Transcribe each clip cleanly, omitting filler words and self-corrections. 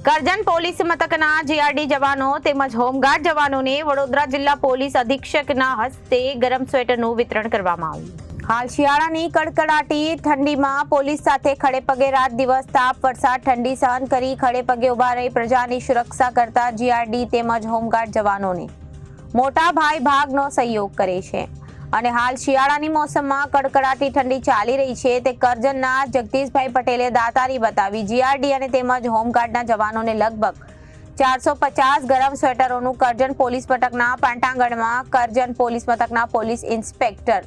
Karjan police મથકના GRD જવાનો તેમજ હોમગાર્ડ જવાનોને વડોદરા જિલ્લા પોલીસ અધિક્ષકના હસ્તે ગરમ સ્વેટરનું વિતરણ કરવામાં આવ્યું। હાલ શિયાળાની કડકડાટી ઠંડીમાં પોલીસ સાથે ખડેપગે રાત દિવસ તાપ વરસાદ ઠંડી સહન કરી ખડેપગે ઉભા રહી પ્રજાની સુરક્ષા કરતા જીઆરડી તેમજ હોમગાર્ડ જવાનોને મોટા ભાઈ ભાગનો સહયોગ કરે છે અને હાલ શિયાળાની મોસમમાં કડકડાટી ઠંડી ચાલી રહી છે તે કરજણના જગદીશભાઈ પટેલે દાતારી બતાવી જીઆરડી અને તેમજ હોમગાર્ડના જવાનોને લગભગ 450 ગરમ સ્વેટરોનું કરજણ પોલીસ મથકના પાંટાંગણમાં કરજણ પોલીસ મથકના પોલીસ ઇન્સ્પેક્ટર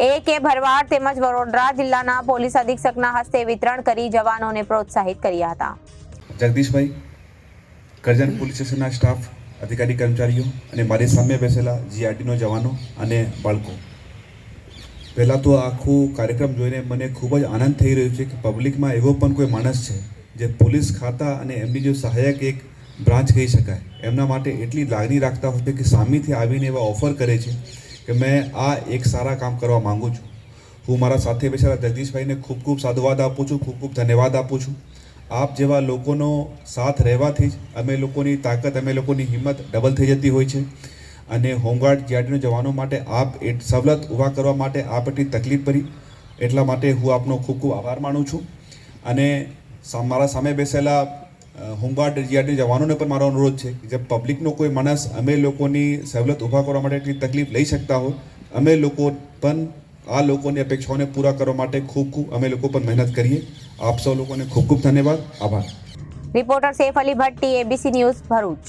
A.K. ભરવાડ તેમજ વડોદરા જિલ્લાના પોલીસ અધિક્ષકના હસ્તે વિતરણ કરી જવાનોને પ્રોત્સાહિત કર્યા હતા। જગદીશભાઈ, કરજણ પોલીસ સ્ટેશનના સ્ટાફ, અધિકારી કર્મચારીઓ અને મારી સામે બેસેલા જીઆરડીનો જવાનો અને બાળકો, પહેલાં તો આખું કાર્યક્રમ જોઈને મને ખૂબ જ આનંદ થઈ રહ્યો છે કે પબ્લિકમાં એવો પણ કોઈ માણસ છે જે પોલીસ ખાતા અને એમની જો સહાયક એક બ્રાન્ચ કહી શકાય એમના માટે એટલી લાગણી રાખતા હોય કે સામેથી આવીને એવા ઓફર કરે છે કે મેં આ એક સારા કામ કરવા માગું છું। હું મારા સાથે બેસેલા જગદીશભાઈને ખૂબ ખૂબ સાધુવાદ આપું છું, ખૂબ ખૂબ ધન્યવાદ આપું છું। આપ જેવા લોકોનો સાથ રહેવાથી જ અમે લોકોની તાકાત, અમે લોકોની હિંમત ડબલ થઈ જતી હોય છે અને હોમગાર્ડ જીઆરડીના જવાનો માટે આપ એ સવલત ઊભા કરવા માટે આપ એટલી તકલીફ પડી એટલા માટે હું આપનો ખૂબ ખૂબ આભાર માનું છું અને મારા સામે બેસેલા હોમગાર્ડ જીઆરડી જવાનોને પણ મારો અનુરોધ છે કે જે પબ્લિકનો કોઈ માણસ અમે લોકોની સવલત ઊભા કરવા માટે એટલી તકલીફ લઈ શકતા હોય અમે લોકો પણ આ લોકોની અપેક્ષાઓને પૂરા કરવા માટે ખૂબ અમે લોકો પણ મહેનત કરીએ। આપ સૌ લોકોને ખૂબ ખૂબ ધન્યવાદ, આભાર। Reporter Saif Ali Bhatti, ABC news, Bharuch.